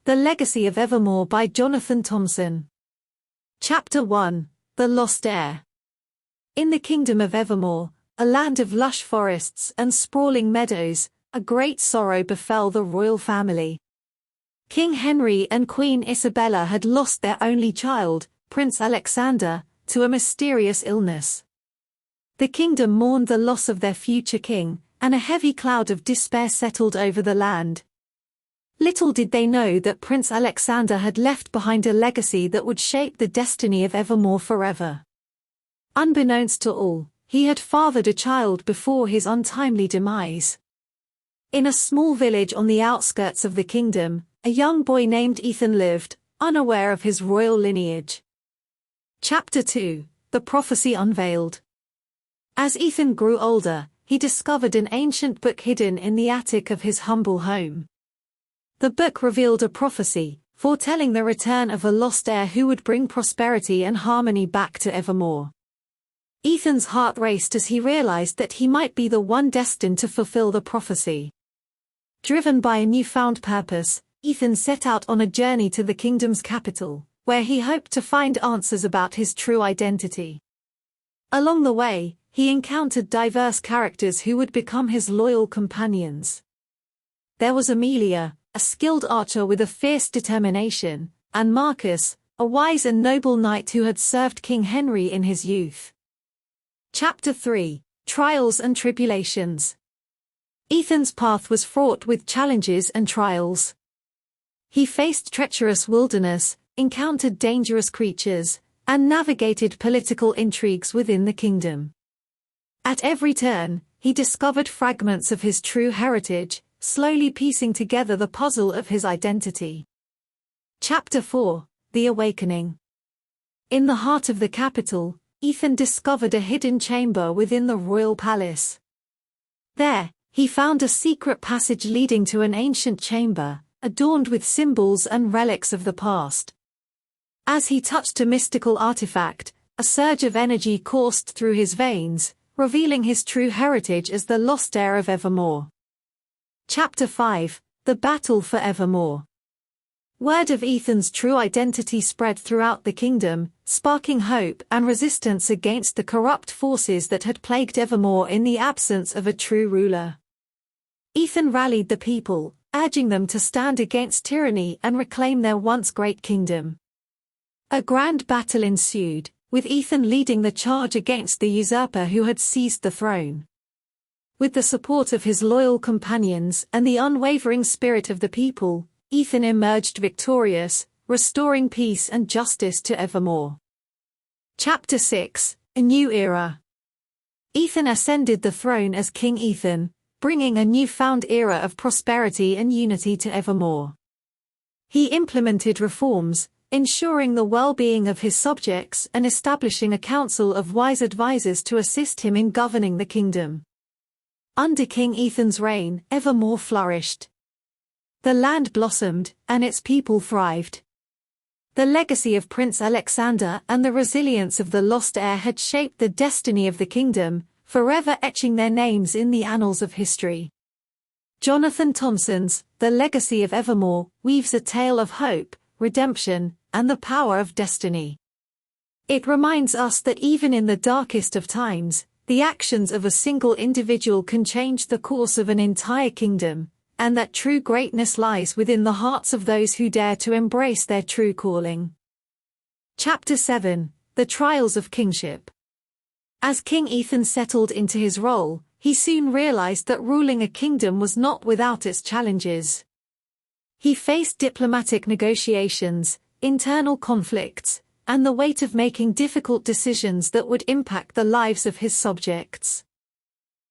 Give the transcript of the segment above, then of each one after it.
The Legacy of Evermore by Jonathan Thompson. Chapter 1. The Lost Heir. In the kingdom of Evermore, a land of lush forests and sprawling meadows, a great sorrow befell the royal family. King Henry and Queen Isabella had lost their only child, Prince Alexander, to a mysterious illness. The kingdom mourned the loss of their future king, and a heavy cloud of despair settled over the land. Little did they know that Prince Alexander had left behind a legacy that would shape the destiny of Evermore forever. Unbeknownst to all, he had fathered a child before his untimely demise. In a small village on the outskirts of the kingdom, a young boy named Ethan lived, unaware of his royal lineage. Chapter 2. The Prophecy Unveiled. As Ethan grew older, he discovered an ancient book hidden in the attic of his humble home. The book revealed a prophecy, foretelling the return of a lost heir who would bring prosperity and harmony back to Evermore. Ethan's heart raced as he realized that he might be the one destined to fulfill the prophecy. Driven by a newfound purpose, Ethan set out on a journey to the kingdom's capital, where he hoped to find answers about his true identity. Along the way, he encountered diverse characters who would become his loyal companions. There was Amelia, a skilled archer with a fierce determination, and Marcus, a wise and noble knight who had served King Henry in his youth. Chapter 3. Trials and Tribulations. Ethan's path was fraught with challenges and trials. He faced treacherous wilderness, encountered dangerous creatures, and navigated political intrigues within the kingdom. At every turn, he discovered fragments of his true heritage, slowly piecing together the puzzle of his identity. Chapter 4. The Awakening. In the heart of the capital, Ethan discovered a hidden chamber within the royal palace. There, he found a secret passage leading to an ancient chamber, adorned with symbols and relics of the past. As he touched a mystical artifact, a surge of energy coursed through his veins, revealing his true heritage as the lost heir of Evermore. Chapter 5. The Battle for Evermore. Word of Ethan's true identity spread throughout the kingdom, sparking hope and resistance against the corrupt forces that had plagued Evermore in the absence of a true ruler. Ethan rallied the people, urging them to stand against tyranny and reclaim their once great kingdom. A grand battle ensued, with Ethan leading the charge against the usurper who had seized the throne. With the support of his loyal companions and the unwavering spirit of the people, Ethan emerged victorious, restoring peace and justice to Evermore. Chapter 6. A New Era. Ethan ascended the throne as King Ethan, bringing a newfound era of prosperity and unity to Evermore. He implemented reforms, ensuring the well-being of his subjects and establishing a council of wise advisors to assist him in governing the kingdom. Under King Ethan's reign, Evermore flourished. The land blossomed, and its people thrived. The legacy of Prince Alexander and the resilience of the lost heir had shaped the destiny of the kingdom, forever etching their names in the annals of history. Jonathan Thompson's The Legacy of Evermore weaves a tale of hope, redemption, and the power of destiny. It reminds us that even in the darkest of times, the actions of a single individual can change the course of an entire kingdom, and that true greatness lies within the hearts of those who dare to embrace their true calling. Chapter 7. The Trials of Kingship. As King Ethan settled into his role, he soon realized that ruling a kingdom was not without its challenges. He faced diplomatic negotiations, internal conflicts, and the weight of making difficult decisions that would impact the lives of his subjects.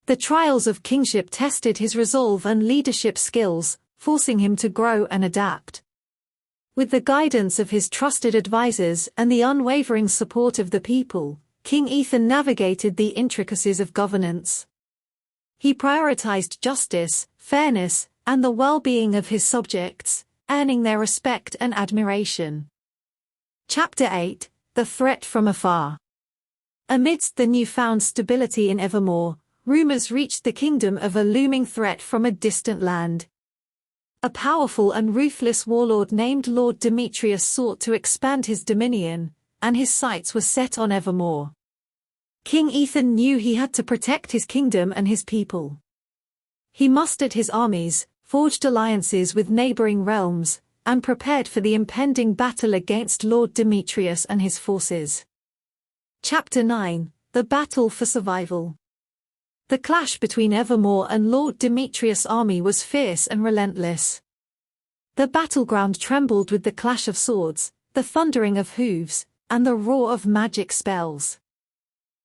The trials of kingship tested his resolve and leadership skills, forcing him to grow and adapt. With the guidance of his trusted advisors and the unwavering support of the people, King Ethan navigated the intricacies of governance. He prioritized justice, fairness, and the well-being of his subjects, earning their respect and admiration. Chapter 8. The Threat from Afar. Amidst the newfound stability in Evermore, rumors reached the kingdom of a looming threat from a distant land. A powerful and ruthless warlord named Lord Demetrius sought to expand his dominion, and his sights were set on Evermore. King Ethan knew he had to protect his kingdom and his people. He mustered his armies, forged alliances with neighboring realms, and prepared for the impending battle against Lord Demetrius and his forces. Chapter 9: The Battle for Survival. The clash between Evermore and Lord Demetrius' army was fierce and relentless. The battleground trembled with the clash of swords, the thundering of hooves, and the roar of magic spells.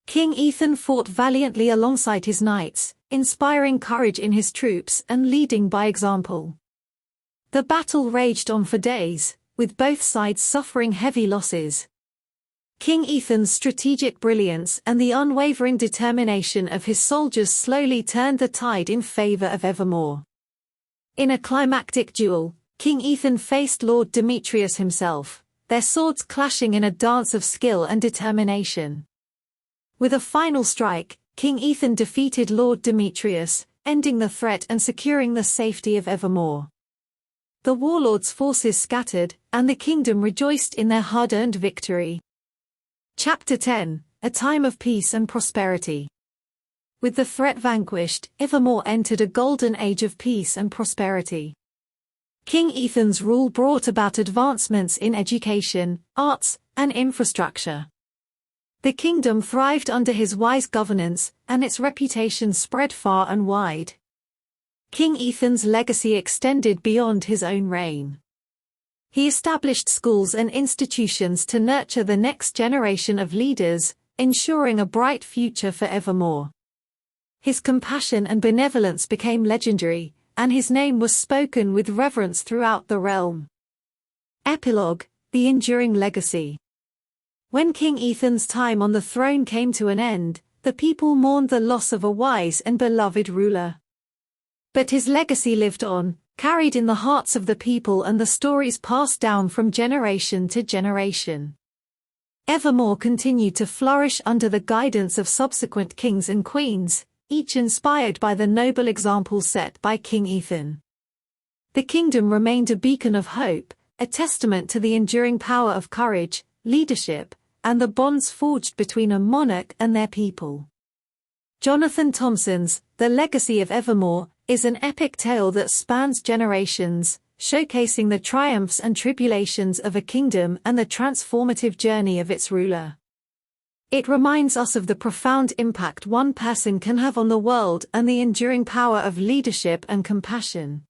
King Ethan fought valiantly alongside his knights, inspiring courage in his troops and leading by example. The battle raged on for days, with both sides suffering heavy losses. King Ethan's strategic brilliance and the unwavering determination of his soldiers slowly turned the tide in favor of Evermore. In a climactic duel, King Ethan faced Lord Demetrius himself, their swords clashing in a dance of skill and determination. With a final strike, King Ethan defeated Lord Demetrius, ending the threat and securing the safety of Evermore. The warlord's forces scattered, and the kingdom rejoiced in their hard-earned victory. Chapter 10: A Time of Peace and Prosperity. With the threat vanquished, Evermore entered a golden age of peace and prosperity. King Ethan's rule brought about advancements in education, arts, and infrastructure. The kingdom thrived under his wise governance, and its reputation spread far and wide. King Ethan's legacy extended beyond his own reign. He established schools and institutions to nurture the next generation of leaders, ensuring a bright future for Evermore. His compassion and benevolence became legendary, and his name was spoken with reverence throughout the realm. Epilogue: The Enduring Legacy. When King Ethan's time on the throne came to an end, the people mourned the loss of a wise and beloved ruler. But his legacy lived on, carried in the hearts of the people, and the stories passed down from generation to generation. Evermore continued to flourish under the guidance of subsequent kings and queens, each inspired by the noble example set by King Ethan. The kingdom remained a beacon of hope, a testament to the enduring power of courage, leadership, and the bonds forged between a monarch and their people. Jonathan Thompson's The Legacy of Evermore is an epic tale that spans generations, showcasing the triumphs and tribulations of a kingdom and the transformative journey of its ruler. It reminds us of the profound impact one person can have on the world and the enduring power of leadership and compassion.